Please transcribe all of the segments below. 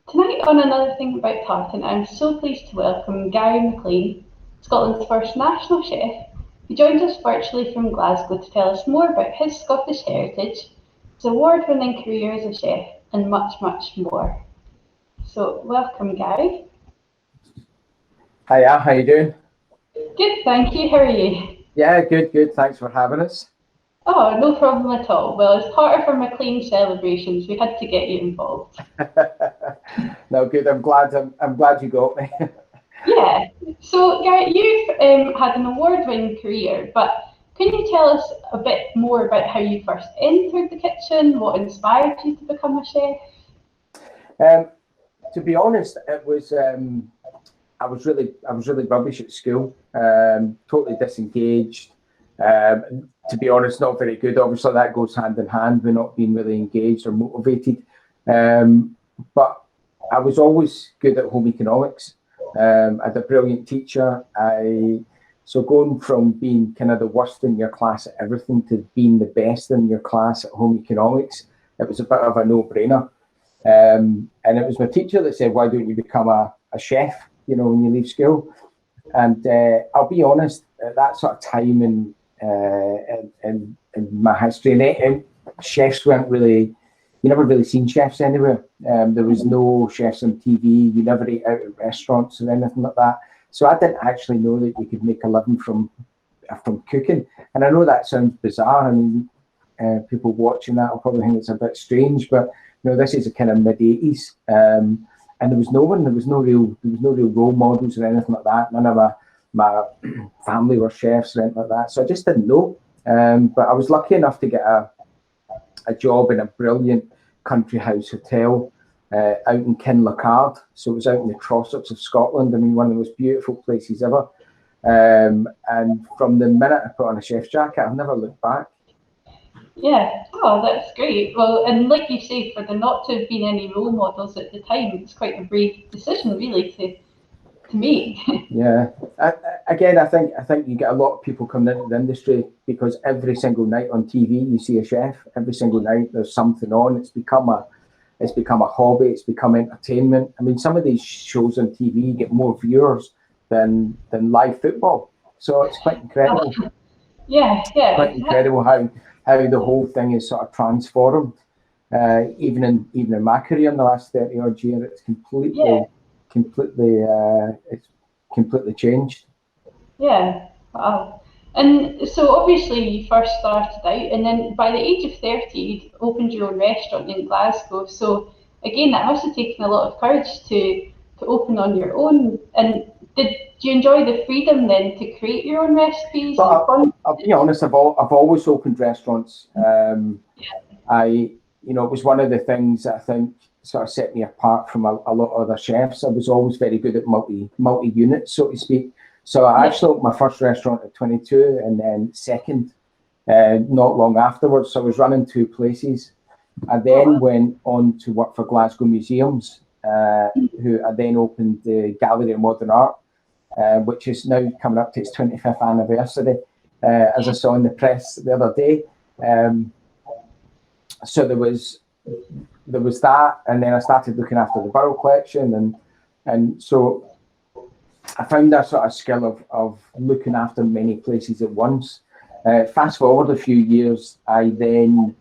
Tonight on Another Thing About Tartan, I'm so pleased to welcome Gary MacLean, Scotland's first national chef, who joins us virtually from Glasgow to tell us more about his Scottish heritage, his award-winning career as a chef, and much, much more. So, welcome, Gary. Hiya, how you doing? Good, thank you. How are you? Yeah, good. Thanks for having us. Oh, no problem at all. Well, as part of our MacLean celebrations, we had to get you involved. No, good. I'm glad you got me. Yeah. So, Gary, you've had an award-winning career, but can you tell us a bit more about how you first entered the kitchen? What inspired you to become a chef? To be honest, it was I was really rubbish at school. Totally disengaged. To be honest, not very good. Obviously, that goes hand in hand with not being really engaged or motivated. But I was always good at home economics. I had a brilliant teacher. So going from being kind of the worst in your class at everything to being the best in your class at home economics, it was a bit of a no-brainer. And it was my teacher that said, "Why don't you become a chef? When you leave school." And I'll be honest, at that sort of time in my history, and chefs weren't really. You never really seen chefs anywhere. There was no chefs on TV. You never ate out at restaurants or anything like that. So I didn't actually know that you could make a living from cooking. And I know that sounds bizarre. I mean, people watching that will probably think it's a bit strange, but this is a kind of mid-80s, and there was no real role models or anything like that. None of my family were chefs or anything like that. So I just didn't know. But I was lucky enough to get a job in a brilliant country house hotel out in Kinlochard. So it was out in the Trossachs of Scotland. I mean, one of the most beautiful places ever. And from the minute I put on a chef's jacket, I've never looked back. Yeah, oh, that's great. Well, and like you say, for there not to have been any role models at the time, it's quite a brave decision, really, to make. Yeah. Again, I think you get a lot of people coming into the industry because every single night on TV you see a chef. Every single night there's something on. It's become a hobby. It's become entertainment. I mean, some of these shows on TV get more viewers than live football. So it's quite incredible. Yeah. Quite incredible how the whole thing is sort of transformed. Even in my career in the last 30 odd years, it's completely changed. Yeah. Wow. And so obviously you first started out, and then by the age of 30, you'd opened your own restaurant in Glasgow. So again, that must have taken a lot of courage to open on your own. And did you enjoy the freedom then to create your own recipes? But I'll be honest, I've always opened restaurants. It was one of the things that I think sort of set me apart from a lot of other chefs. I was always very good at multi units, so to speak. So I actually opened my first restaurant at 22, and then second not long afterwards. So I was running two places. I then went on to work for Glasgow Museums, who I then opened the Gallery of Modern Art, which is now coming up to its 25th anniversary, as I saw in the press the other day. So there was that, and then I started looking after the Borough collection, and so I found that sort of skill of looking after many places at once. Fast forward a few years, I then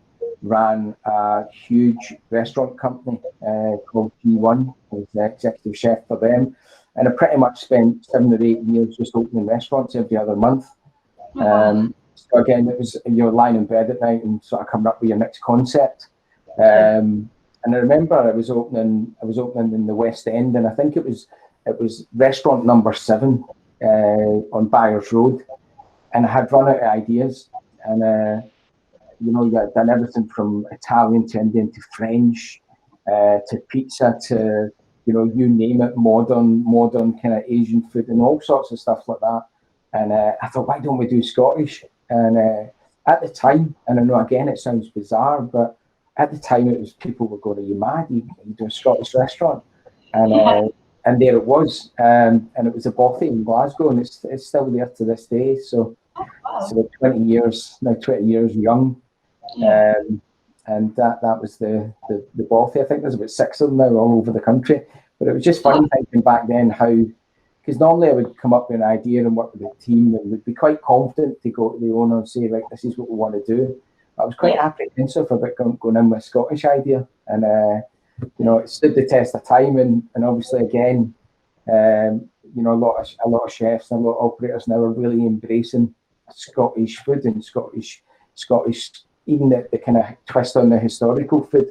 ran a huge restaurant company called G1. I was the executive chef for them, and I pretty much spent 7 or 8 years just opening restaurants every other month. So again, it was lying in bed at night and sort of coming up with your next concept. And I remember I was opening in the West End, and I think it was restaurant number 7 on Byers Road, and I had run out of ideas. And I'd done everything from Italian to Indian to French to pizza to you name it, modern kind of Asian food and all sorts of stuff like that. And I thought, why don't we do Scottish? And at the time, and I know again it sounds bizarre, but at the time it was people were going, "Are you mad? You do a Scottish restaurant?" And there it was, and it was a Bothy in Glasgow, and it's still there to this day. So, so 20 years young, and that was the Bothy. I think there's about 6 of them now all over the country. But it was just funny thinking back then how, because normally I would come up with an idea and work with the team and would be quite confident to go to the owner and say, right, this is what we want to do. I was quite apprehensive about going in with a Scottish idea, and it stood the test of time. And obviously, again, a lot of chefs and a lot of operators now are really embracing Scottish food and Scottish, even the kind of twist on the historical food,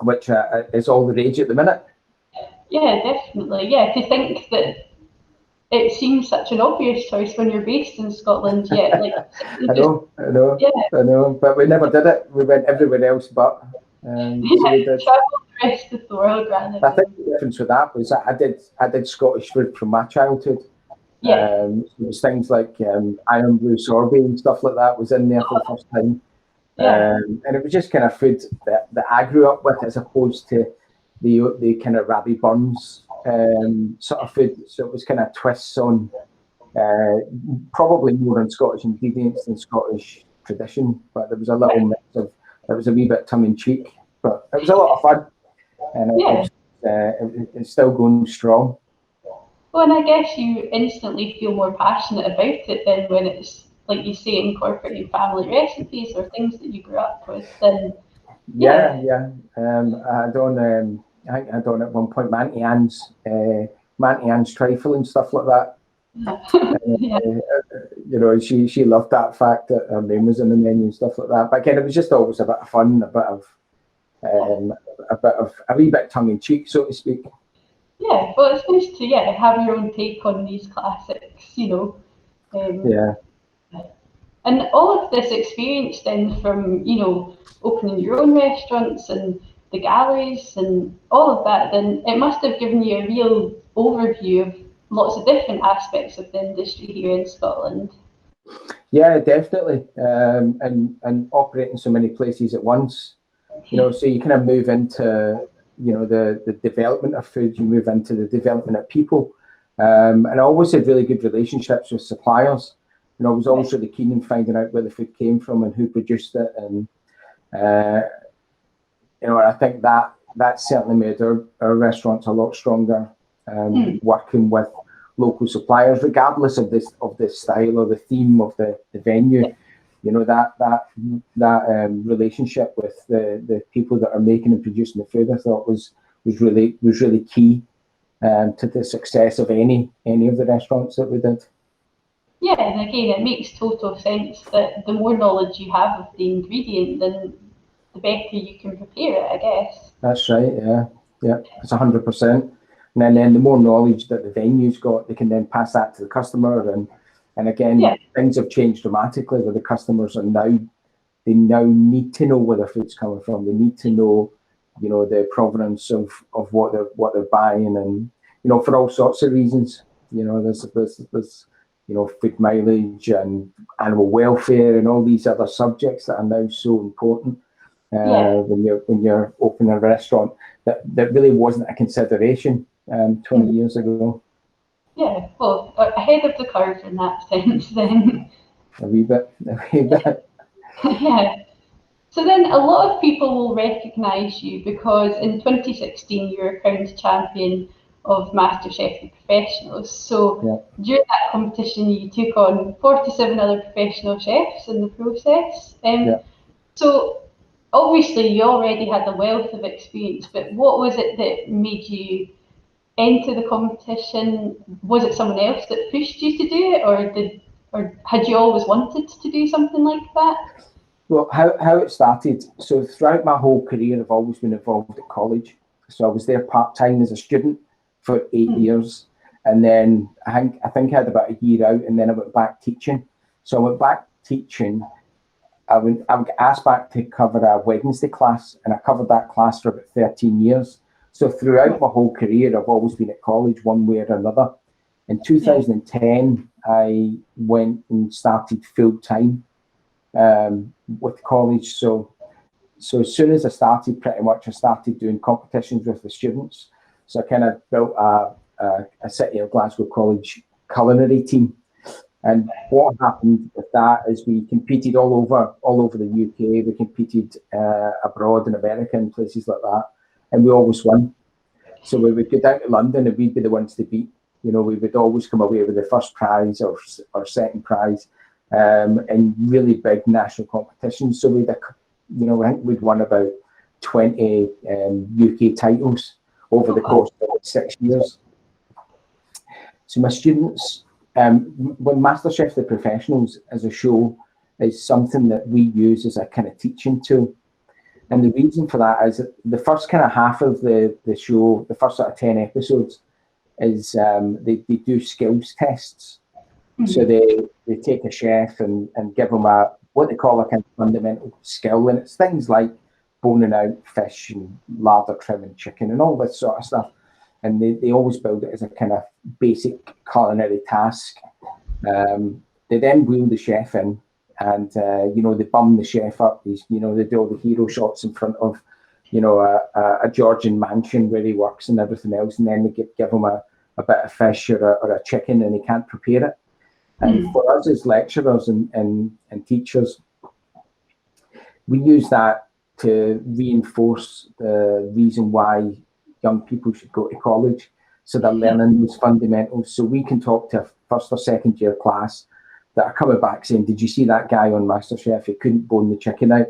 which is all the rage at the minute. Yeah, definitely. Yeah, to think that it seems such an obvious choice when you're based in Scotland, yet like I know, but we never did it. We went everywhere else, but so we did. Travel the rest of the world rather. I think the difference with that was that I did Scottish food from my childhood. It was things like iron blue sorbet and stuff like that was in there for the first time. And it was just kind of food that I grew up with, as opposed to the kind of Rabbie Burns sort of food. So it was kind of twists on probably more on Scottish ingredients than Scottish tradition, but there was a little mix of, it was a wee bit tongue in cheek, but it was a lot of fun, and it's still going strong. Well, and I guess you instantly feel more passionate about it than when it's, like you say, incorporating family recipes or things that you grew up with. Then I think I done at one point Manty Ann's trifle and stuff like that. She loved that fact that her name was in the menu and stuff like that. But again, it was just always a bit of fun, a wee bit tongue in cheek, so to speak. Yeah, well, it's nice to have your own take on these classics, And all of this experience then from, opening your own restaurants and the galleries and all of that, then it must have given you a real overview of lots of different aspects of the industry here in Scotland. Yeah, definitely. And operating so many places at once, so you kind of move into, the development of food, you move into the development of people. And I always had really good relationships with suppliers. I was always really keen in finding out where the food came from and who produced it. And, I think that certainly made our restaurants a lot stronger, working with local suppliers, regardless of the style or the theme of the venue. That relationship with the people that are making and producing the food, I thought was really key to the success of any of the restaurants that we did. Yeah, and again, it makes total sense that the more knowledge you have of the ingredient, then the better you can prepare it, I guess. That's right, yeah, it's 100%. And then the more knowledge that the venue's got, they can then pass that to the customer. And again, things have changed dramatically where the customers they now need to know where their food's coming from. They need to know, the provenance of what they're buying, and for all sorts of reasons. There's food mileage and animal welfare and all these other subjects that are now so important when you're opening a restaurant that really wasn't a consideration 20 years ago. Yeah, well, ahead of the curve in that sense then. A wee bit. Yeah. So then a lot of people will recognise you because in 2016 you were crowned champion of MasterChef the Professionals. So during that competition you took on 47 other professional chefs in the process. So obviously you already had a wealth of experience, but what was it that made you enter the competition? Was it someone else that pushed you to do it, or had you always wanted to do something like that? Well, how it started, so throughout my whole career I've always been involved at college. So I was there part-time as a student for 8 years, and then I think I had about a year out, and then I went back teaching. So I went back teaching. I would get asked back to cover a Wednesday class, and I covered that class for about 13 years. So throughout my whole career, I've always been at college one way or another. In 2010, I went and started full-time with college. So as soon as I started, pretty much I started doing competitions with the students. So I kind of built a City of Glasgow College culinary team. And what happened with that is we competed all over the UK. We competed abroad in America and places like that, and we always won. So we would go down to London and we'd be the ones to beat. You know, we would always come away with the first prize or second prize in really big national competitions. So we'd, you know, I think we'd won about 20 UK titles over the course of 6 years. So my students, when MasterChef The Professionals as a show is something that we use as a kind of teaching tool. And the reason for that is that the first kind of half of the show, the first sort of 10 episodes, is they do skills tests. Mm-hmm. So they take a chef and give them what they call a kind of fundamental skill. And it's things like boning out fish and lather trimming chicken and all this sort of stuff. And they always build it as a kind of basic culinary task. They then wheel the chef in and, you know, they bum the chef up. They do all the hero shots in front of, you know, a Georgian mansion where he works and everything else. And then they give him a bit of fish or a chicken and he can't prepare it. And for us as lecturers and teachers, we use that to reinforce the reason why young people should go to college, so they're learning those fundamentals. So we can talk to a first or second year class that are coming back saying, did you see that guy on MasterChef? He couldn't bone the chicken out,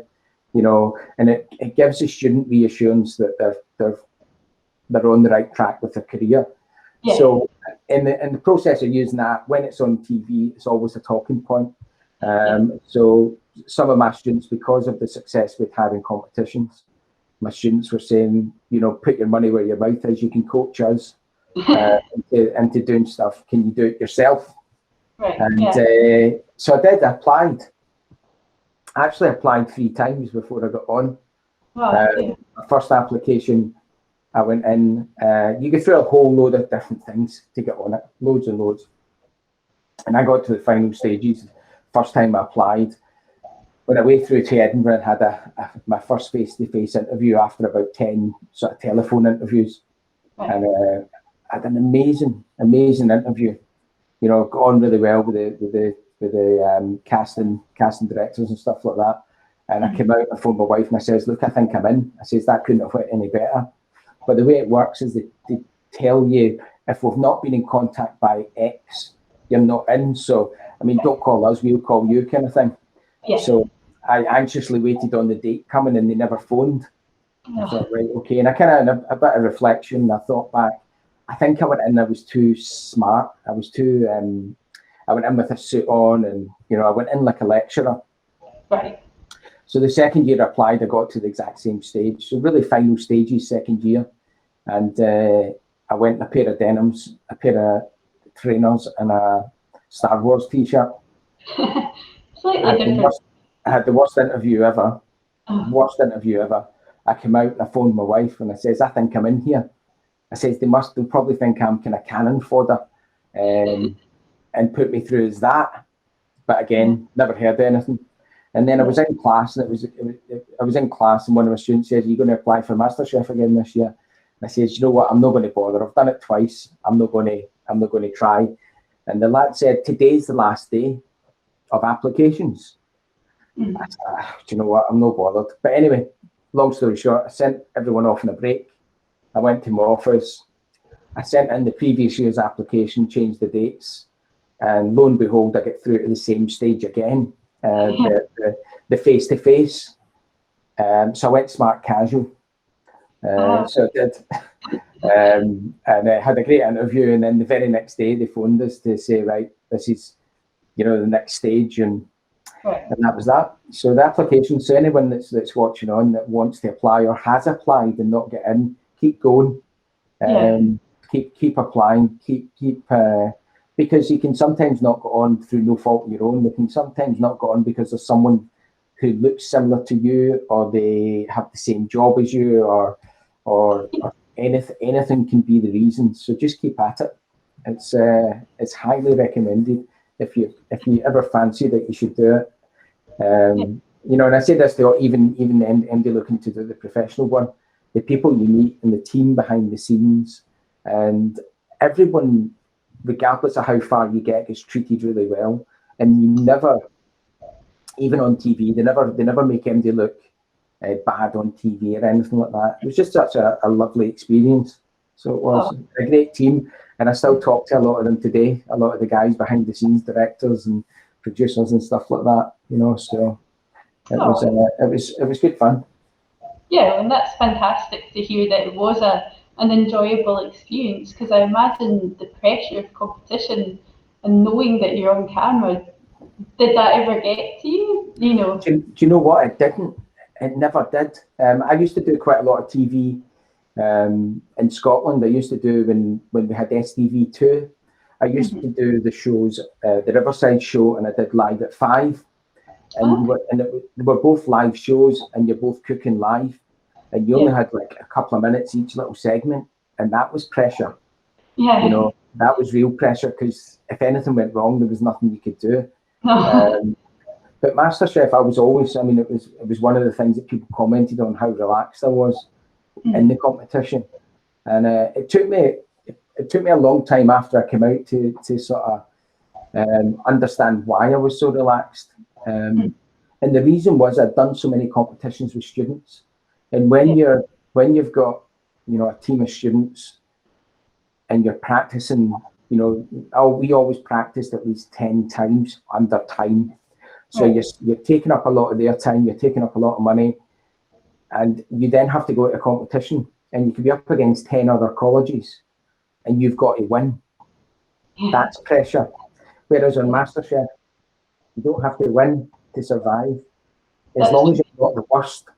you know, and it gives the student reassurance that they're on the right track with their career. Yeah. So in the process of using that, when it's on TV, it's always a talking point. So some of my students, because of the success we've had in competitions, my students were saying, you know, put your money where your mouth is. You can coach us into doing stuff. Can you do it yourself? Right. And so I did. I applied. I actually applied 3 times before I got on. Wow, my first application, I went in. You go through a whole load of different things to get on it, loads and loads. And I got to the final stages. First time I applied. Went away through to Edinburgh and had my first face-to-face interview after about 10 sort of telephone interviews. Right. And I had an amazing interview. You know, got on really well with the casting directors and stuff like that. And I came out and phoned my wife and I says, look, I think I'm in. I says, that couldn't have went any better. But the way it works is they tell you, if we've not been in contact by X, you're not in. So, I mean, don't call us, we'll call you kind of thing. Yeah. So I anxiously waited on the date coming and they never phoned. I thought, right, okay. And I kind of, a bit of reflection, I thought back, I think I went in, I was too smart. I was too, I went in with a suit on and, you know, I went in like a lecturer. Right. So the second year I applied, I got to the exact same stage. So really final stages, second year. And I went in a pair of denims, a pair of trainers and a Star Wars t-shirt. Slightly different. I had the worst interview ever. Worst interview ever. I came out and I phoned my wife and I says, I think I'm in here. I says, they'll probably think I'm kind of cannon fodder and put me through as that. But again, never heard anything. And then I was in class and I was in class and one of my students says, are you going to apply for MasterChef again this year? And I says, you know what, I'm not going to bother. I've done it twice. I'm not going to try. And the lad said, today's the last day of applications. I said, do you know what, I'm not bothered. But anyway, long story short, I sent everyone off on a break. I went to my office. I sent in the previous year's application, changed the dates. And lo and behold, I get through to the same stage again, the face-to-face. So I went smart casual. So I did. And I had a great interview. And then the very next day, they phoned us to say, right, this is, you know, the next stage. And that was that. So the application, so anyone that's watching on that wants to apply or has applied and not get in, keep going. Keep applying, keep because you can sometimes not go on through no fault of your own. You can sometimes not go on because there's someone who looks similar to you, or they have the same job as you, or anything can be the reason. So just keep at it. It's highly recommended if you ever fancy that, you should do it. You know, and I say this to even MD looking to do the professional one. The people you meet and the team behind the scenes, and everyone regardless of how far you get, gets treated really well. And you never, even on TV, they never make anybody look bad on TV or anything like that. It was just such a lovely experience. So it was a great team, and I still talk to a lot of them today. A lot of the guys behind the scenes, directors and producers and stuff like that. You know, so it was good fun. Yeah, and that's fantastic to hear that it was an enjoyable experience, because I imagine the pressure of competition and knowing that you're on camera, did that ever get to you? You know? Do you know what? It didn't. It never did. I used to do quite a lot of TV in Scotland. I used to do when we had STV2. I used to do the shows, the Riverside show, and I did Live at 5. And they were both live shows, and you're both cooking live, and you only had like a couple of minutes each little segment, and that was pressure. Yeah, you know, that was real pressure, because if anything went wrong, there was nothing you could do. But MasterChef, I was always, I mean, it was one of the things that people commented on, how relaxed I was in the competition, and it took me a long time after I came out to sort of understand why I was so relaxed. And the reason was I'd done so many competitions with students, and when you've got, you know, a team of students and you're practicing, you know, we always practiced at least 10 times under time. So you're taking up a lot of their time, you're taking up a lot of money, and you then have to go to a competition, and you can be up against 10 other colleges, and you've got to win. That's pressure. Whereas on MasterChef, you don't have to win to survive. As long as you're not the worst.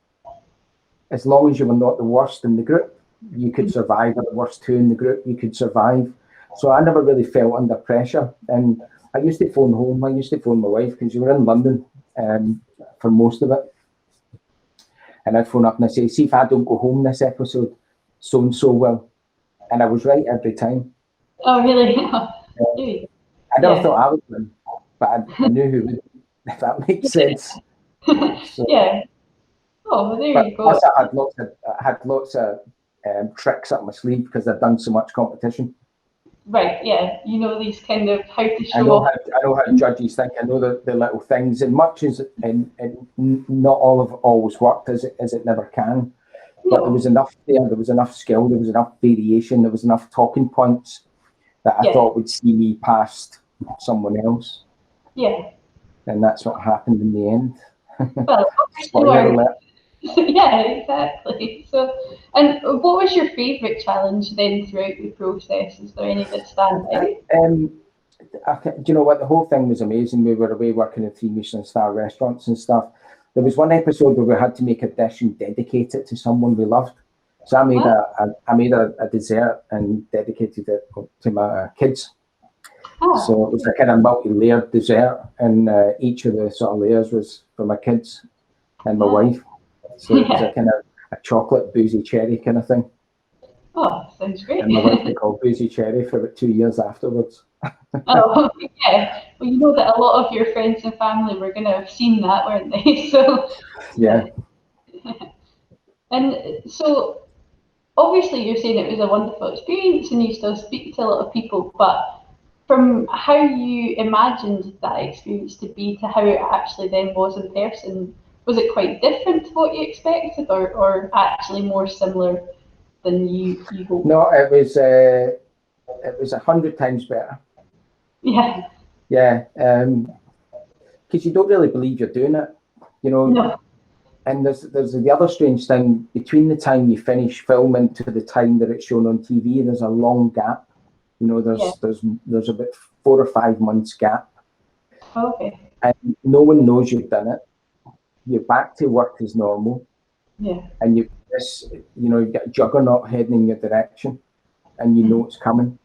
As long as you were not the worst in the group, you could survive, or the worst two in the group, you could survive. So I never really felt under pressure. And I used to phone home. I used to phone my wife, because you were in London for most of it. And I'd phone up and I'd say, see if I don't go home this episode, so-and-so will. And I was right every time. Oh, really? I never thought I would win, but I knew who would, if that makes sense. So, yeah. Oh, well, there you go. Plus I had lots of tricks up my sleeve, because I'd done so much competition. Right, yeah. You know these kind of how to show off. I know how judges think. I know the little things, and much as and not all of it always worked as it never can. But there was enough there. There was enough skill. There was enough variation. There was enough talking points that I thought would see me past someone else. Yeah. And that's what happened in the end. Well, Spoiler alert. Yeah, exactly. So, and what was your favourite challenge then throughout the process? Is there any that stand out? Do you know what? The whole thing was amazing. We were away working in 3 Michelin star restaurants and stuff. There was one episode where we had to make a dish and dedicate it to someone we loved. So I made a dessert and dedicated it to my kids. Oh. So it was a kind of multi-layered dessert, and each of the sort of layers was for my kids and my wife. So it was a kind of a chocolate boozy cherry kind of thing. Oh, sounds great. And my wife they called boozy cherry for about 2 years afterwards. Oh, yeah. Well, you know that a lot of your friends and family were going to have seen that, weren't they? So yeah. And so obviously you're saying it was a wonderful experience, and you still speak to a lot of people, but from how you imagined that experience to be to how it actually then was in person, was it quite different to what you expected, or actually more similar than you hoped? No, it was 100 times better. Yeah. Yeah, because you don't really believe you're doing it, you know. No. And there's the other strange thing, between the time you finish filming to the time that it's shown on TV, there's a long gap. You know, there's about 4 or 5 months gap. Okay. And no one knows you've done it. You're back to work as normal. Yeah. And you've got a juggernaut heading in your direction, and you know it's coming.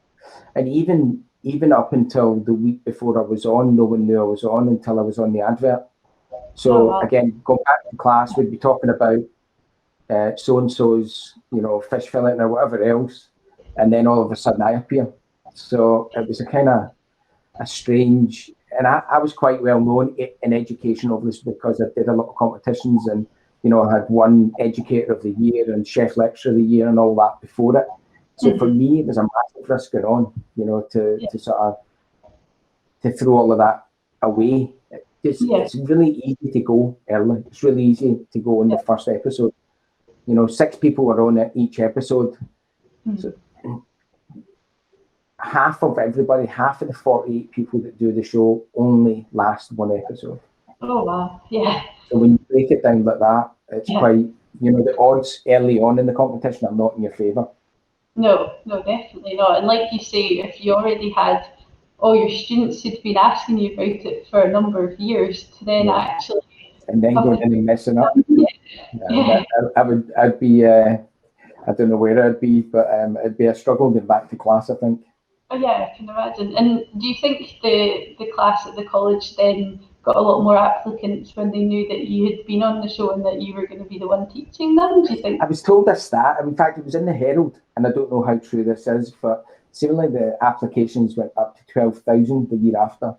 And even up until the week before I was on, no one knew I was on until I was on the advert. So again, going back to class, we'd be talking about so-and-so's, fish fillet or whatever else, and then all of a sudden I appear. So it was a kind of a strange, and I was quite well known in education, obviously, because I did a lot of competitions, and I had won Educator of the Year and Chef Lecturer of the Year and all that before it. So for me, it was a massive risk going on, you know, to sort of to throw all of that away. It's really easy to go early. It's really easy to go in the first episode. You know, 6 people were on each episode. So half of the 48 people that do the show only last one episode. Oh wow, yeah. So when you break it down like that, it's quite, you know, the odds early on in the competition are not in your favour. No, definitely not. And like you say, if you already had all your students who'd been asking you about it for a number of years to then actually... And then going in and messing up. I'd be, I don't know where I'd be, but it'd be a struggle getting back to class, I think. Oh yeah, I can imagine. And do you think the class at the college then got a lot more applicants when they knew that you had been on the show and that you were going to be the one teaching them? Do you think? I was told a stat. In fact, it was in the Herald, and I don't know how true this is, but seemingly the applications went up to 12,000 the year after.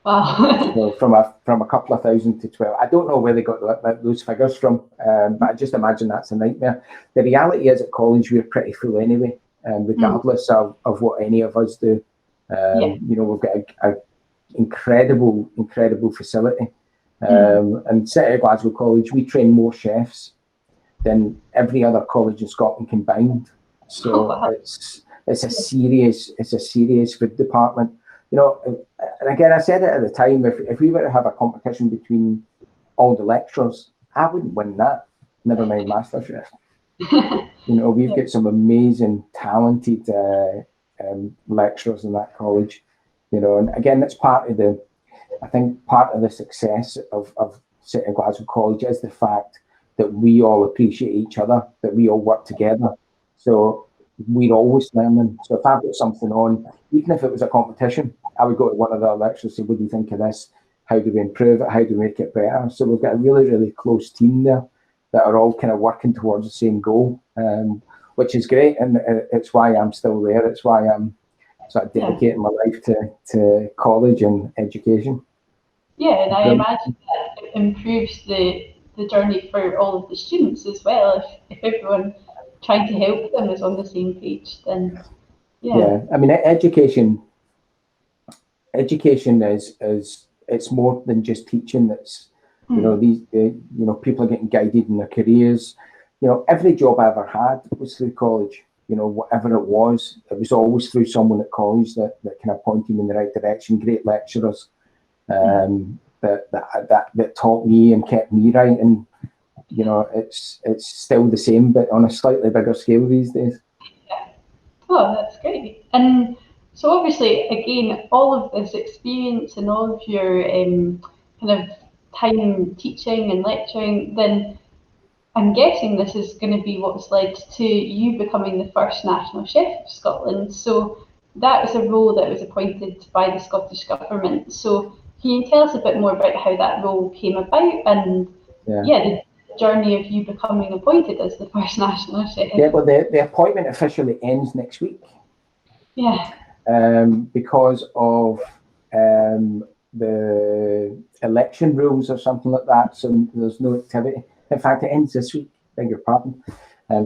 Wow. So from a couple of thousand to 12. I don't know where they got those figures from, but I just imagine that's a nightmare. The reality is at college we're pretty full anyway, regardless of what any of us do. You know, we've got a incredible facility. And City of Glasgow College, we train more chefs than every other college in Scotland combined. So it's a serious food department. You know, and again, I said it at the time, if we were to have a competition between all the lecturers, I wouldn't win that, never mind MasterChef. You know, we've got some amazing, talented lecturers in that college, you know, and again, that's part of the success of City of Glasgow College is the fact that we all appreciate each other, that we all work together. So we're always learning. So if I've got something on, even if it was a competition, I would go to one of the lecturers and say, what do you think of this? How do we improve it? How do we make it better? So we've got a really, really close team there that are all kind of working towards the same goal, which is great. And it's why I'm still there. It's why I'm sort of dedicating my life to college and education. Yeah, and I imagine that it improves the journey for all of the students as well. If everyone trying to help them is on the same page, then I mean, education is it's more than just teaching. It's you know, you know, people are getting guided in their careers. You know, every job I ever had was through college. You know, whatever it was always through someone at college that kind of pointed me in the right direction. Great lecturers that taught me and kept me right. And you know, it's still the same, but on a slightly bigger scale these days. Yeah. Oh, that's great. And so obviously, again, all of this experience and all of your kind of time teaching and lecturing, then I'm guessing this is going to be what's led to you becoming the first National Chef of Scotland. So that is a role that was appointed by the Scottish Government. So can you tell us a bit more about how that role came about and the journey of you becoming appointed as the first National Chef? Yeah, well, the appointment officially ends next week. Yeah. Because of the election rules or something like that. So there's no activity. In fact, it ends this week, beg your pardon.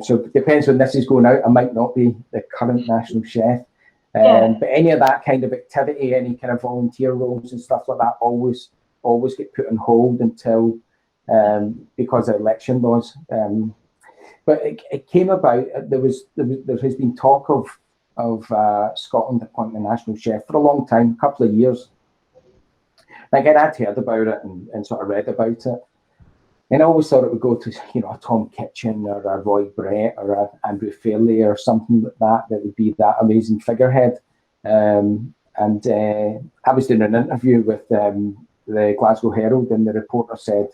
So it depends when this is going out. I might not be the current National Chef. But any of that kind of activity, any kind of volunteer roles and stuff like that always get put on hold until because of election laws. But it came about, there has been talk of Scotland appointing a National Chef for a long time, a couple of years. Again, I'd heard about it and sort of read about it. And I always thought it would go to, you know, a Tom Kitchen or a Roy Brett or a Andrew Fairley or something like that would be that amazing figurehead. And I was doing an interview with the Glasgow Herald, and the reporter said,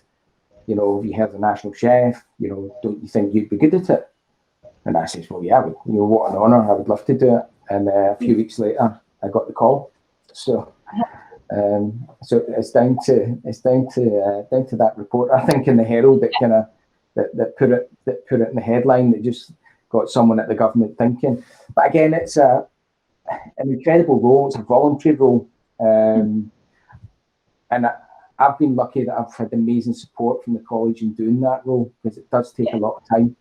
you know, you heard the National Chef, you know, don't you think you'd be good at it? And I said, well, yeah, you know, what an honour, I would love to do it. And a few weeks later, I got the call. So so it's down to that reporter, I think, in the Herald that kind of that put it in the headline that just got someone at the government thinking. But again, it's an incredible role. It's a voluntary role, and I've been lucky that I've had amazing support from the college in doing that role, because it does take a lot of time.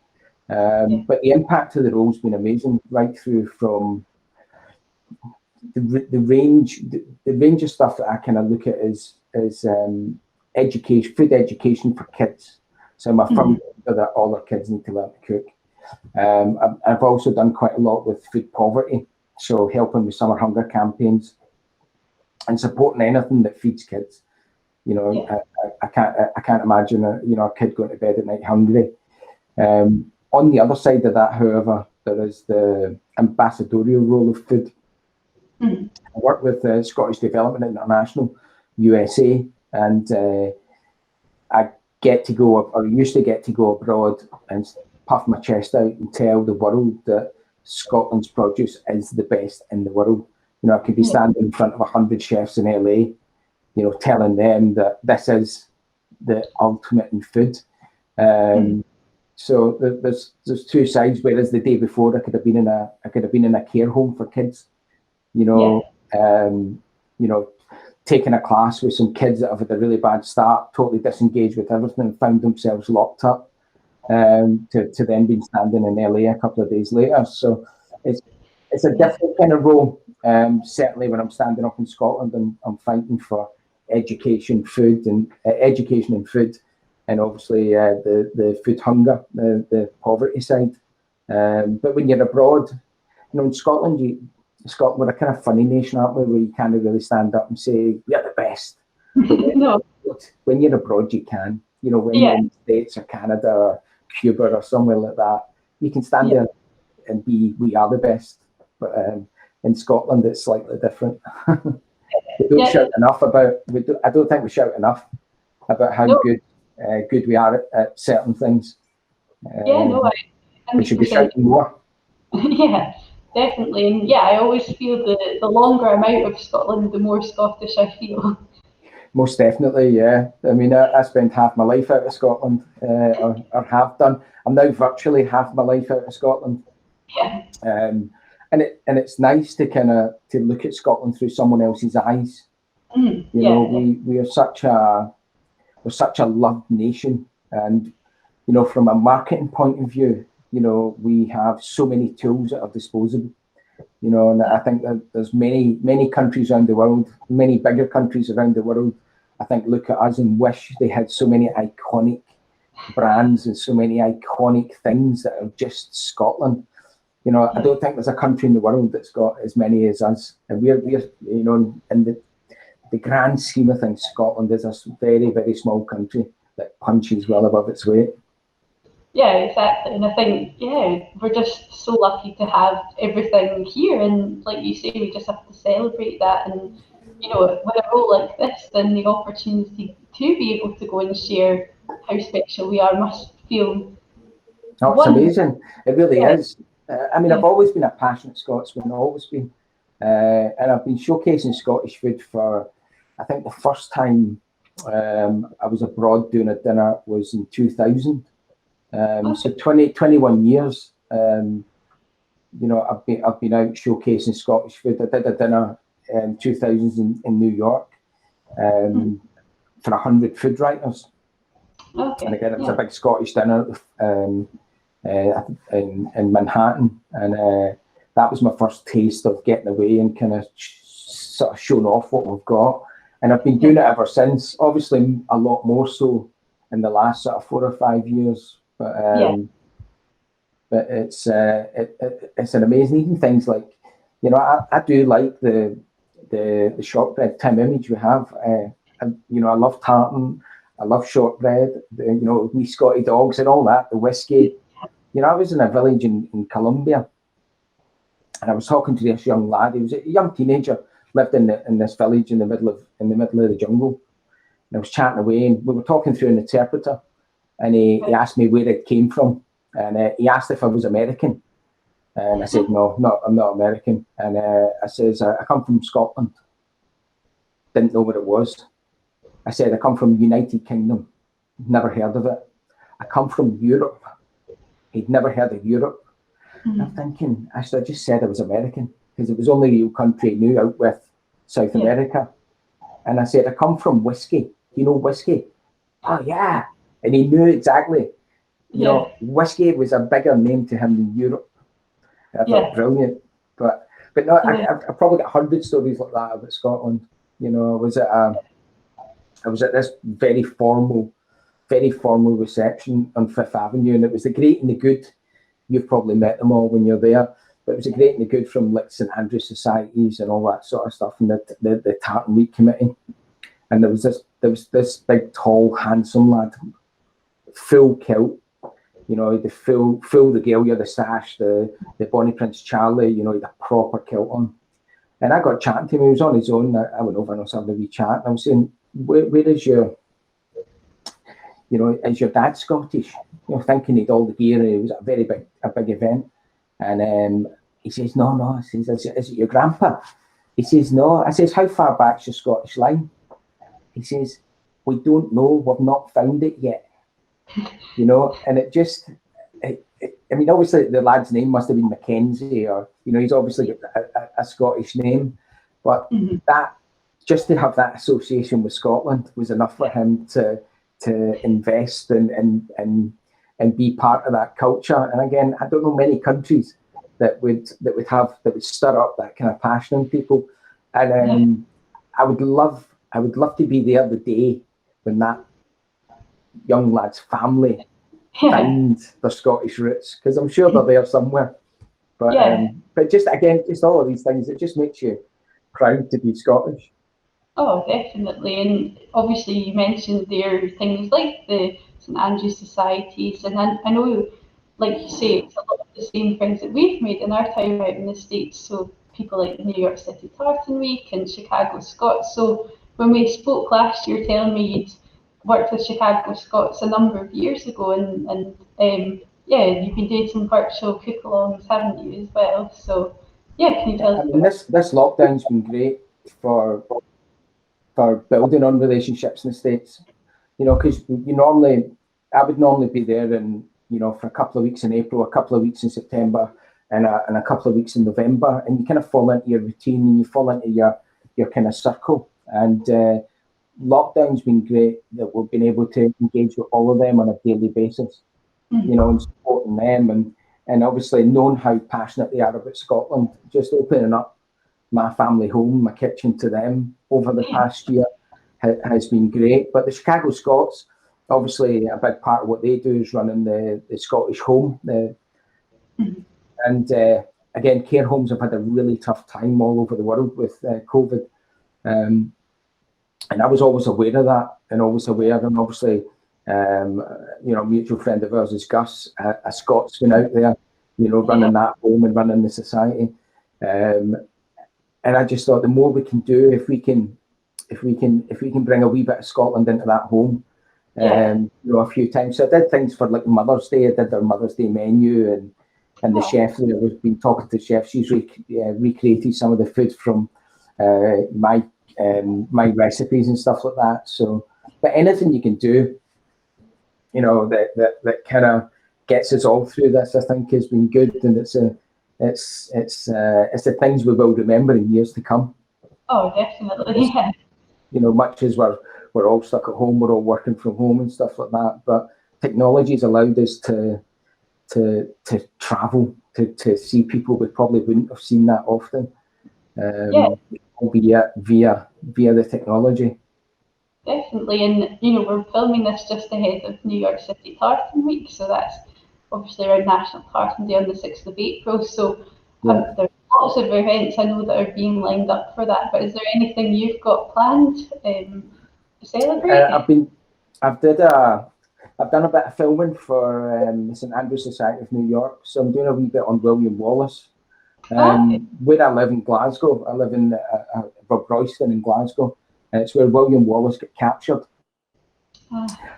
But the impact of the role's been amazing, right through from the range of stuff that I kind of look at is education, food education for kids. So I'm a firm believer that all our kids need to learn to cook. I've also done quite a lot with food poverty, so helping with summer hunger campaigns and supporting anything that feeds kids. You know, I can't imagine a kid going to bed at night hungry. On the other side of that, however, there is the ambassadorial role of food. I work with Scottish Development International, USA, and I get to go, or used to get to go abroad and puff my chest out and tell the world that Scotland's produce is the best in the world. You know, I could be standing in front of 100 chefs in LA, you know, telling them that this is the ultimate in food. So there's two sides. Whereas the day before, I could have been in a care home for kids. You know, taking a class with some kids that have had a really bad start, totally disengaged with everything, and found themselves locked up. To then being standing in LA a couple of days later. So it's a different kind of role. Certainly when I'm standing up in Scotland and I'm fighting for education, food, and education and food, and obviously the food hunger, the poverty side. But when you're abroad, you know, in Scotland, we're a kind of funny nation, aren't we? Where you can't really stand up and say you're the best. No. When you're abroad, you can. You know, when you're in the States or Canada or Cuba or somewhere like that, you can stand there and be, we are the best. But in Scotland, it's slightly different. We don't shout enough about. I don't think we shout enough about how good we are at certain things. We should be shouting more. Yeah, definitely. And I always feel the longer I'm out of Scotland, the more Scottish I feel. Most definitely, yeah. I mean, I spent half my life out of Scotland, or have done. I'm now virtually half my life out of Scotland. Yeah. And it's nice to look at Scotland through someone else's eyes. You know, we're such a loved nation, and you know, from a marketing point of view, you know, we have so many tools at our disposal. You know, and I think that there's many countries around the world, many bigger countries around the world, I think look at us and wish they had so many iconic brands and so many iconic things that are just Scotland. You know, I don't think there's a country in the world that's got as many as us. And we're you know, in the grand scheme of things, Scotland is a very, very small country that punches well above its weight. Yeah, exactly. And I think, we're just so lucky to have everything here. And like you say, we just have to celebrate that. And, you know, with a role like this, then the opportunity to be able to go and share how special we are must feel. Oh, it's amazing. It really is. I mean, I've always been a passionate Scotsman, always been. And I've been showcasing Scottish food for, I think the first time I was abroad doing a dinner was in 2000. So 21 years, you know, I've been out showcasing Scottish food. I did a dinner in 2000 in New York for 100 food writers. And again, it was a big Scottish dinner in Manhattan, and that was my first taste of getting away and kind of sort of showing off what we've got. And I've been doing it ever since. Obviously, a lot more so in the last sort of 4 or 5 years. But it's an amazing, even things like, you know, I do like the shortbread Tim image we have. You know, I love tartan, I love shortbread, you know, wee Scotty dogs and all that, the whiskey. You know, I was in a village in Colombia, and I was talking to this young lad. He was a young teenager, lived in this village in the middle of the jungle. And I was chatting away, and we were talking through an interpreter. And he asked me where it came from, and he asked if I was American, and I said no, I'm not American. And I says I come from Scotland. Didn't know what it was. I said I come from United Kingdom. Never heard of it. I come from Europe. He'd never heard of Europe. I'm thinking, I just said I was American because it was the only real country I knew out with South America. And I said I come from whiskey. You know whiskey? Oh yeah. And he knew exactly. you know, whiskey was a bigger name to him than Europe. I thought brilliant, but no, I probably got 100 stories like that about Scotland. You know, I was at this very formal reception on Fifth Avenue, and it was the great and the good. You've probably met them all when you're there, but it was the great and the good from like St Andrews Societies and all that sort of stuff, and the Tartan Week Committee. And there was this big, tall, handsome lad, full kilt, you know, the full regalia, the sash, the Bonnie Prince Charlie, you know, the proper kilt on. And I got chatting to him. He was on his own. I went over and I was having a wee chat. And I was saying, where is your, you know, is your dad Scottish? You know, thinking he'd all the gear, and it was a big event. And he says, no. I says, is it your grandpa? He says, no. I says, how far back's your Scottish line? He says, we don't know. We've not found it yet. You know, and it just, I mean, obviously the lad's name must have been Mackenzie, or, you know, he's obviously got a Scottish name, but that, just to have that association with Scotland was enough for him to invest and be part of that culture. And again, I don't know many countries that would stir up that kind of passion in people. And I would love to be there the day when that young lad's family find their Scottish roots, because I'm sure they're there somewhere. But just again, just all of these things, it just makes you proud to be Scottish. Oh, definitely. And obviously you mentioned there things like the St Andrews Societies, and I know, like you say, it's a lot of the same friends that we've made in our time out in the States. So people like New York City Tartan Week and Chicago Scots. So when we spoke last, you were telling me you'd worked with Chicago Scots a number of years ago, and you've been doing some virtual cook-alongs, haven't you, as well? So can you tell us? I mean, this lockdown's been great for building on relationships in the States, you know, because I would normally be there and, you know, for a couple of weeks in April, a couple of weeks in September, and a couple of weeks in November, and you kind of fall into your routine and you fall into your kind of circle. And lockdown's been great that we've been able to engage with all of them on a daily basis, you know, and supporting them, and obviously knowing how passionate they are about Scotland, just opening up my family home, my kitchen to them over the past year has been great. But the Chicago Scots, obviously a big part of what they do is running the Scottish home. And again, care homes have had a really tough time all over the world with COVID. And I was always aware of that, and obviously, you know, a mutual friend of ours is Gus, a Scotsman out there, you know, running that home and running the society. And I just thought the more we can do, if we can bring a wee bit of Scotland into that home, you know, a few times. So I did things for like Mother's Day. I did their Mother's Day menu, and the chef there was been talking to chefs. She's recreated some of the food from my recipes and stuff like that. So, but anything you can do, you know, that kind of gets us all through this, I think, has been good, and it's the things we will remember in years to come. Oh, definitely. Yeah. You know, much as we're all stuck at home, we're all working from home and stuff like that. But technology has allowed us to travel, to see people we probably wouldn't have seen that often. Albeit via the technology. Definitely, and you know, we're filming this just ahead of New York City Tartan Week, so that's obviously around National Tartan Day on the 6th of April. So there's lots of events I know that are being lined up for that. But is there anything you've got planned to celebrate? I've done a bit of filming for the St Andrews Society of New York, so I'm doing a wee bit on William Wallace. Where I live in Glasgow, I live in Royston in Glasgow, and it's where William Wallace got captured.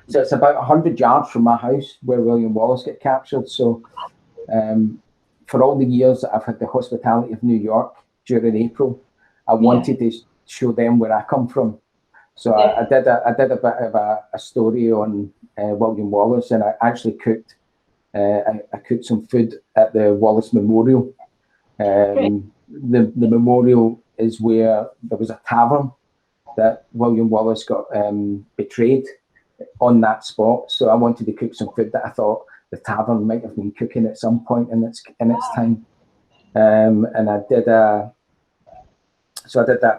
So it's about 100 yards from my house where William Wallace got captured. So for all the years that I've had the hospitality of New York during April, I wanted to show them where I come from. So I did a bit of a story on William Wallace, and I actually cooked some food at the Wallace Memorial. The memorial is where there was a tavern that William Wallace got betrayed on that spot. So I wanted to cook some food that I thought the tavern might have been cooking at some point in its time. And I did that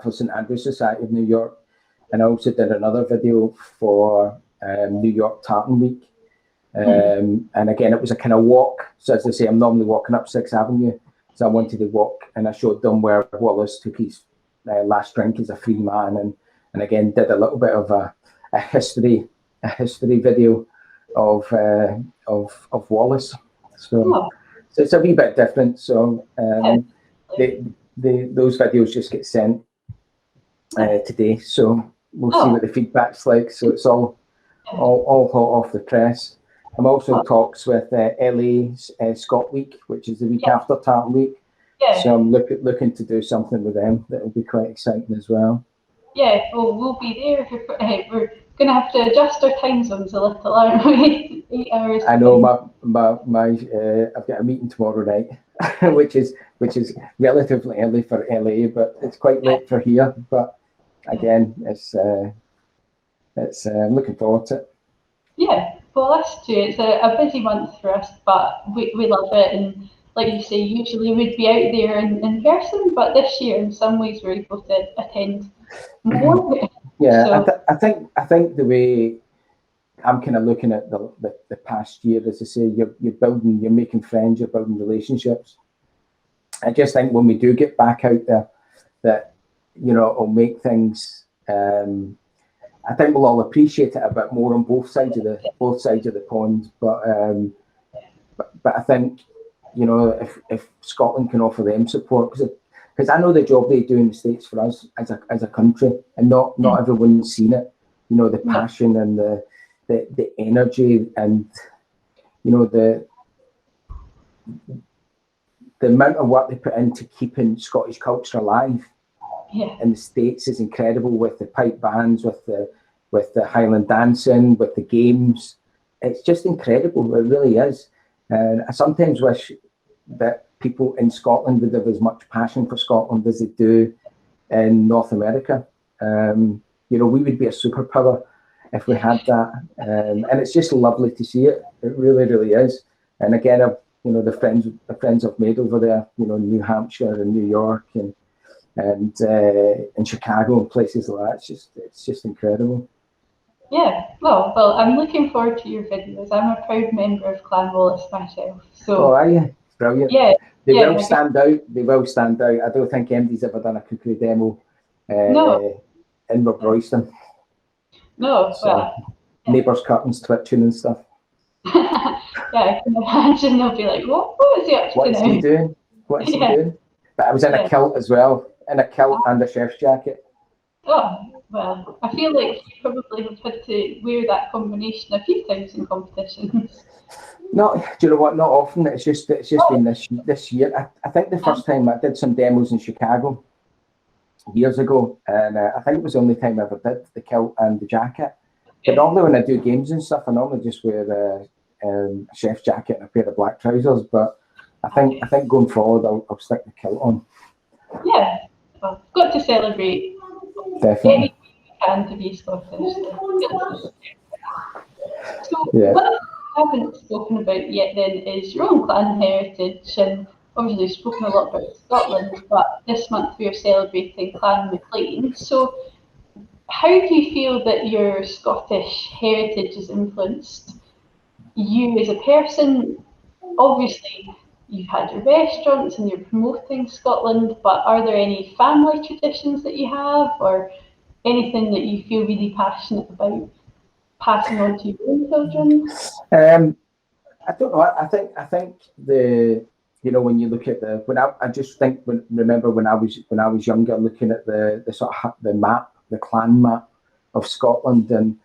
for St Andrew's Society of New York, and I also did another video for New York Tartan Week. And again, it was a kind of walk. So as I say, I'm normally walking up 6th Avenue, so I wanted to walk, and I showed them where Wallace took his last drink as a free man, and again did a little bit of a history video of Wallace. So it's a wee bit different. So those videos just get sent today, so we'll see what the feedback's like. So it's all hot off the press. I'm also in talks with LA's Scot Week, which is the week after Tartan Week. So I'm looking to do something with them that will be quite exciting as well. Yeah, well, we'll be there. We're going to have to adjust our time zones a little, aren't we? 8 hours. I know my I've got a meeting tomorrow night, which is relatively early for LA, but it's quite late for here. But again, it's I'm looking forward to it. Yeah, well, us too. It's a busy month for us, but we love it. And like you say, usually we'd be out there in person, but this year, in some ways, we're able to attend more. Yeah, so, I think the way I'm kind of looking at the past year, as I say, you're making friends, you're building relationships. I just think when we do get back out there, that it'll make things. I think we'll all appreciate it a bit more on both sides of the pond. But I think if Scotland can offer them support, because I know the job they do in the States for us as a country, and not everyone's seen it. The passion and the energy, and the amount of work they put into keeping Scottish culture alive in the States is incredible, with the pipe bands, with the Highland dancing, with the games. It's just incredible. It really is. And I sometimes wish that people in Scotland would have as much passion for Scotland as they do in North America. We would be a superpower if we had that. And it's just lovely to see it. It really, really is. And again, the friends I've made over there, New Hampshire and New York and in Chicago and places like that. It's just incredible. Yeah, well, I'm looking forward to your videos. I'm a proud member of Clan Wallace myself. So. Oh, are you? Brilliant. Yeah. They will stand out. They will stand out. I don't think anybody's ever done a cookery demo in Royston. No, so, neighbours' curtains twitching and stuff. Yeah, I can imagine they'll be like, what is he up to now? What's he doing? What's he doing? But I was in a kilt as well, in a kilt and a chef's jacket. Oh, well, I feel like you probably have had to wear that combination a few times in competitions. Do you know what? Not often. It's just been this year. I think the first time I did some demos in Chicago years ago, and I think it was the only time I ever did the kilt and the jacket. But normally when I do games and stuff, I normally just wear a chef's jacket and a pair of black trousers. But I think going forward, I'll stick the kilt on. Yeah, well, got to celebrate. Definitely. Can to be Scottish. So what I haven't spoken about yet then is your own clan heritage, and obviously spoken a lot about Scotland, but this month we are celebrating Clan MacLean. So how do you feel that your Scottish heritage has influenced you as a person? Obviously you've had your restaurants and you're promoting Scotland, but are there any family traditions that you have, or anything that you feel really passionate about passing on to your own children? I don't know. I think when you look at remember when I was younger, looking at the sort of the map, the clan map of Scotland, and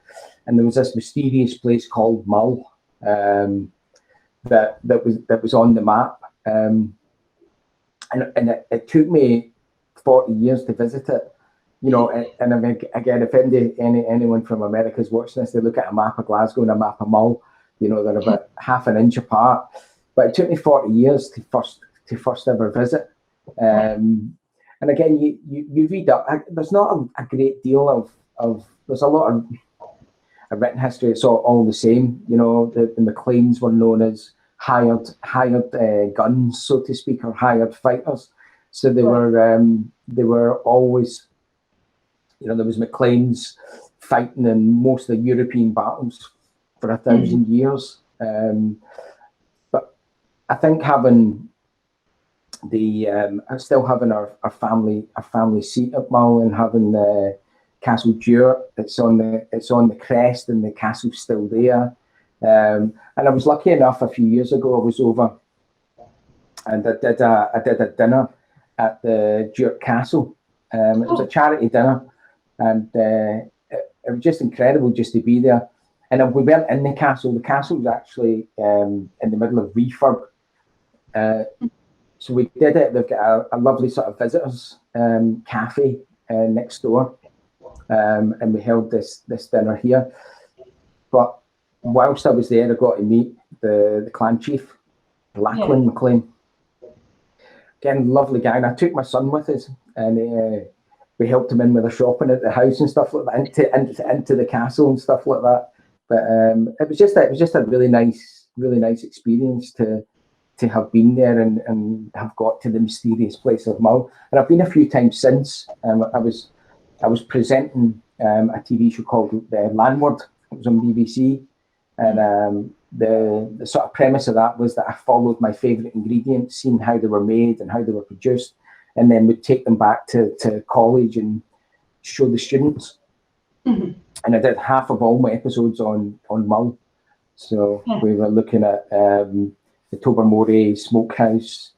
there was this mysterious place called Mull that was on the map, and it took me 40 years to visit it. And I mean, again, if anyone from America is watching this, they look at a map of Glasgow and a map of Mull, they're about half an inch apart. But it took me 40 years to first ever visit. And again, you read up. There's not a great deal of. There's a lot of. a written history. It's all the same. You know, the MacLeans were known as hired guns, so to speak, or hired fighters. So they were always, you know, there was MacLeans fighting in most of the European battles for 1,000 years. But I think having still having our family seat at Mull, and having Castle Dewart, it's on the crest, and the castle's still there. And I was lucky enough, a few years ago, I was over and I did a dinner at the Dewart Castle. It was a charity dinner, and it was just incredible just to be there. And we weren't in the castle. The castle was actually in the middle of refurb. So we did it. They've got a lovely sort of visitors cafe next door, and we held this dinner here. But whilst I was there, I got to meet the clan chief, Lachlan MacLean. Again, lovely guy. And I took my son with us, and we helped him in with the shopping at the house and stuff like that, into the castle and stuff like that. But it was just a really nice experience to have been there and have got to the mysterious place of Mull. And I've been a few times since. I was presenting a TV show called Landward. It was on BBC, and the sort of premise of that was that I followed my favourite ingredients, seeing how they were made and how they were produced, and then would take them back to college and show the students. And I did half of all my episodes on Mull. So we were looking at the Tobermory Smokehouse.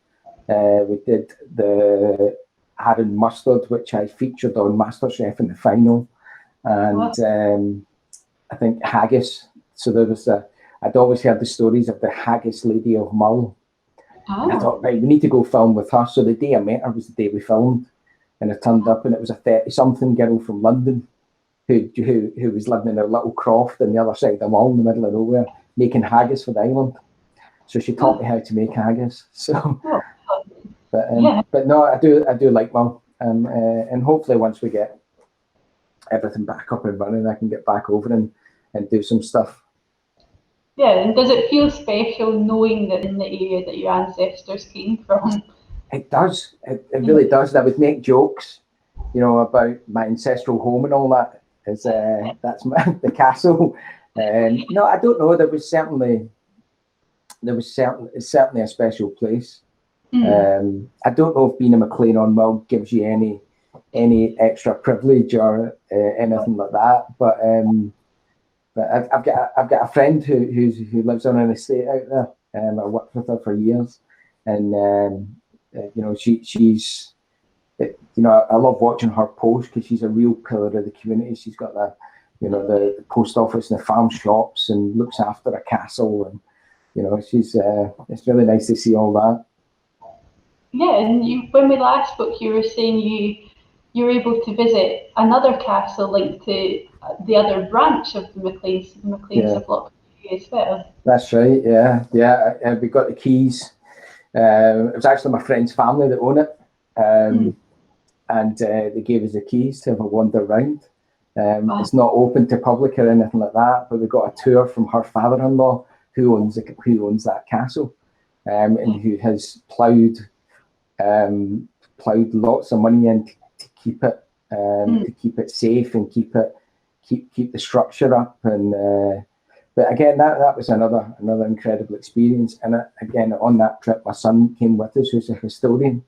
We did the Aaron Mustard, which I featured on MasterChef in the final. And I think haggis. So there was I'd always heard the stories of the haggis lady of Mull. And I thought, right, we need to go film with her. So the day I met her was the day we filmed. And I turned up, and it was a 30-something girl from London who was living in a little croft on the other side of Mull, in the middle of nowhere, making haggis for the island. So she taught me how to make haggis. So, but no, I do like Mull, and hopefully once we get everything back up and running, I can get back over and do some stuff. Yeah, and does it feel special knowing that in the area that your ancestors came from? It does. It really does. And I would make jokes, you know, about my ancestral home and all that. That's the castle. No, I don't know. It's certainly a special place. I don't know if being a MacLean on Mull gives you any extra privilege or anything like that. But I've got a friend who lives on an estate out there. I worked with her for years, and you know, she's. You know, I love watching her post because she's a real pillar of the community. She's got the post office and the farm shops, and looks after a castle, and you know, it's really nice to see all that. Yeah, and when we last spoke, you were saying you were able to visit another castle linked to the other branch of the MacLeans. The MacLeans have locked as well. That's right. Yeah. We got the keys. It was actually my friend's family that own it. And they gave us the keys to have a wander around. It's not open to public or anything like that, but we got a tour from her father-in-law who owns that castle, and who has ploughed lots of money in to keep it safe and keep the structure up. And but again, that was another incredible experience. And again, on that trip, my son came with us, who's a historian.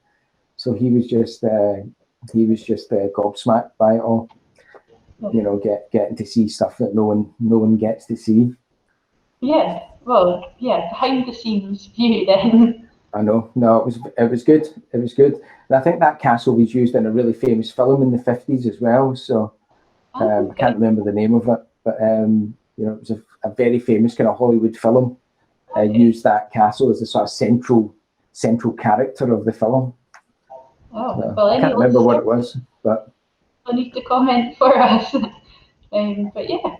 So he was just gobsmacked by it all, you know, getting to see stuff that no one gets to see. Yeah, well, yeah, behind the scenes view then. I know. No, it was good. It was good, and I think that castle was used in a really famous film in the 50s as well. So I can't remember the name of it, but you know, it was a very famous kind of Hollywood film. Used that castle as a sort of central character of the film. Oh, well, I can't remember what it was, but I need to comment for us. But yeah,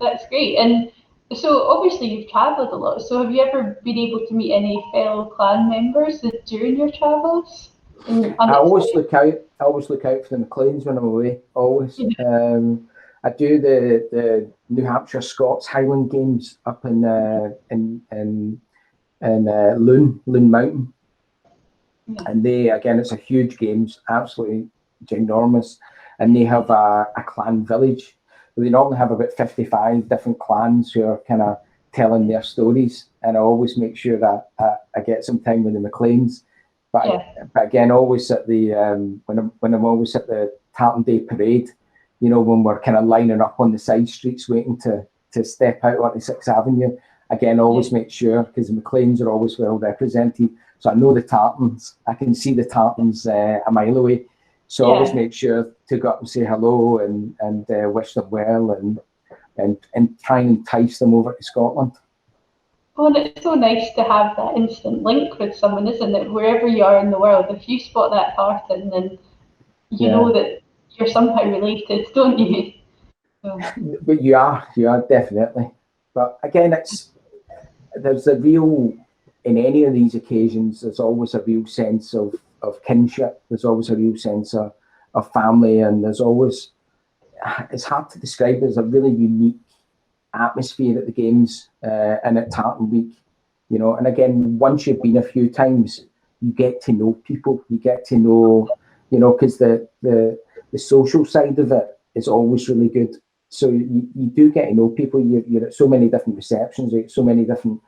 that's great. And so obviously you've travelled a lot. So have you ever been able to meet any fellow clan members during your travels? I always look out for the MacLeans when I'm away. Always. I do the New Hampshire Scots Highland Games up in Loon Mountain, and they, again, it's a huge games, absolutely ginormous, and they have a clan village. They normally have about 55 different clans who are kind of telling their stories, and I always make sure that I get some time with the MacLeans. But again, always at the when I'm always at the Tartan Day parade, you know, when we're kind of lining up on the side streets waiting to step out onto 6th Avenue, again, always make sure, because the MacLeans are always well represented. So I know the Tartans, I can see the Tartans a mile away. So I always make sure to go up and say hello and wish them well and try and entice them over to Scotland. Oh, and it's so nice to have that instant link with someone, isn't it? Wherever you are in the world, if you spot that tartan, then you know that you're somehow related, don't you? So. But you are definitely. But again, there's a real, in any of these occasions, there's always a real sense of kinship. There's always a real sense of family, and there's always, it's hard to describe, there's a really unique atmosphere at the games and at Tartan Week, you know. And again, once you've been a few times, you get to know people, you get to know, you know, because the social side of it is always really good. So you do get to know people. You're at so many different receptions, you're at so many different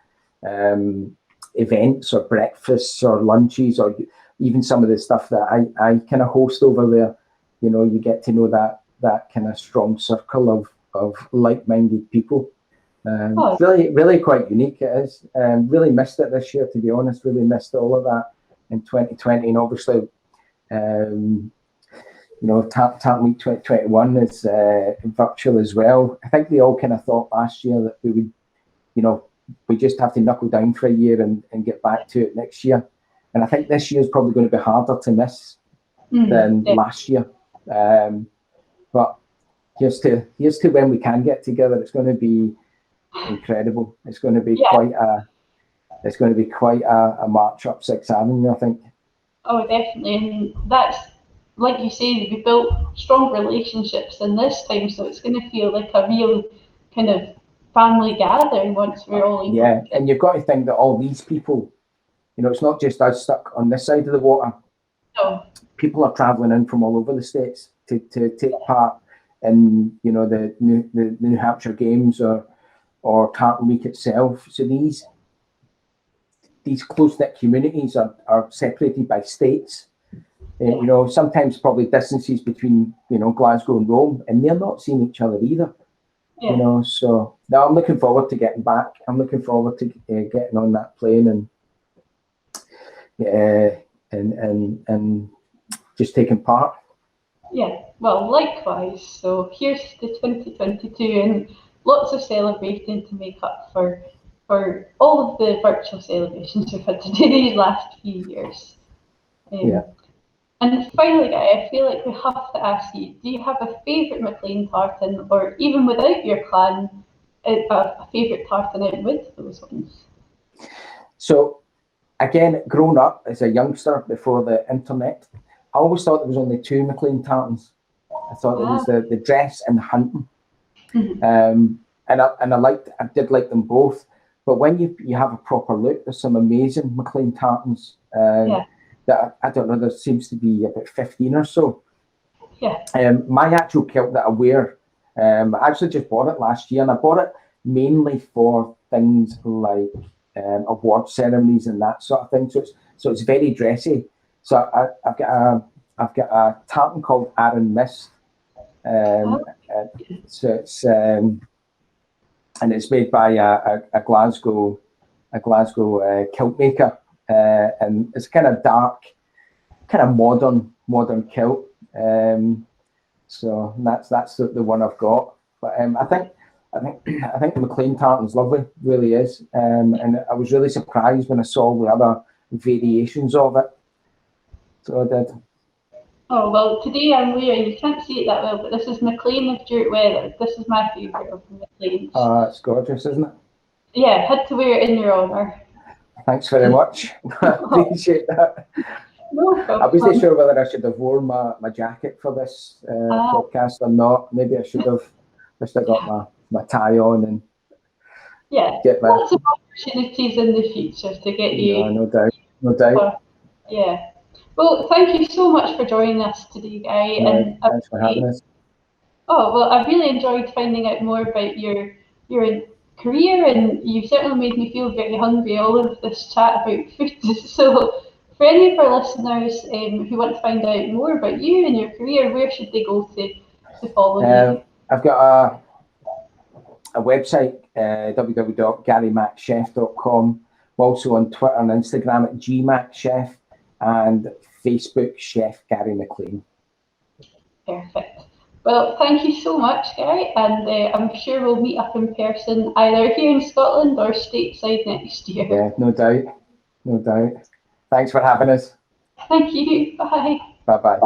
events or breakfasts or lunches, or even some of the stuff that I kind of host over there. You know, you get to know that kind of strong circle of like-minded people. Really quite unique it is. Really missed it this year, to be honest. Really missed all of that in 2020, and obviously, you know, Tartan Week 2021 is virtual as well. I think we all kind of thought last year that we would, you know, we just have to knuckle down for a year and get back to it next year. And I think this year is probably going to be harder to miss than last year. But here's to when we can get together. It's going to be incredible. It's going to be quite a march up 6th Avenue, I think. Oh, definitely, and that's, like you say, we built strong relationships in this time, so it's going to feel like a real kind of family gathering once we're all in. Yeah, and you've got to think that all these people, you know, it's not just us stuck on this side of the water. No. People are travelling in from all over the states to take part in, you know, the New Hampshire Games or Tartan Week itself. So these close-knit communities are separated by states. You know, sometimes probably distances between, you know, Glasgow and Rome, and they're not seeing each other either. You know, so now I'm looking forward to getting back. I'm looking forward to getting on that plane and just taking part. Yeah, well, likewise. So here's the 2022, and lots of celebrating to make up for all of the virtual celebrations we've had to do these last few years. And finally, Guy, I feel like we have to ask you, do you have a favourite MacLean tartan, or even without your clan, a favourite tartan out with those ones? So, again, growing up as a youngster before the internet, I always thought there was only two MacLean tartans. I thought it was the dress and the hunting. And I did like them both. But when you have a proper look, there's some amazing MacLean tartans. That I don't know, there seems to be about 15 or so. My actual kilt that I wear, I actually just bought it last year, and I bought it mainly for things like award ceremonies and that sort of thing. So it's very dressy. So I've got a tartan called Arran Mist. So it's and it's made by a Glasgow kilt maker. And it's kind of dark, kind of modern kilt. So that's the one I've got. But I think the MacLean tartan's lovely, really is. And I was really surprised when I saw the other variations of it. So I did. Oh, well, today I'm wearing, you can't see it that well, but this is MacLean of Duart Weather. This is my favourite of the MacLeans. It's gorgeous, isn't it? Yeah, had to wear it in your honour. Thanks very much. I appreciate that. No problem. I wasn't sure whether I should have worn my jacket for this podcast or not. Maybe I should have. just I got my tie on and Yeah, get my. lots of opportunities in the future to get you. No doubt, no doubt. Yeah. Well, thank you so much for joining us today, Guy. No, And thanks for having us. oh well, I really enjoyed finding out more about your career, and you've certainly made me feel very hungry. All of this chat about food. So, for any of our listeners who want to find out more about you and your career, where should they go to follow you? I've got a website, www.garymacchef.com. I'm also on Twitter and Instagram at gmacchef, and Facebook Chef Gary MacLean. Perfect. Well, thank you so much, Gary, and I'm sure we'll meet up in person either here in Scotland or stateside next year. Yeah, no doubt, no doubt. Thanks for having us. Thank you. Bye. Bye-bye.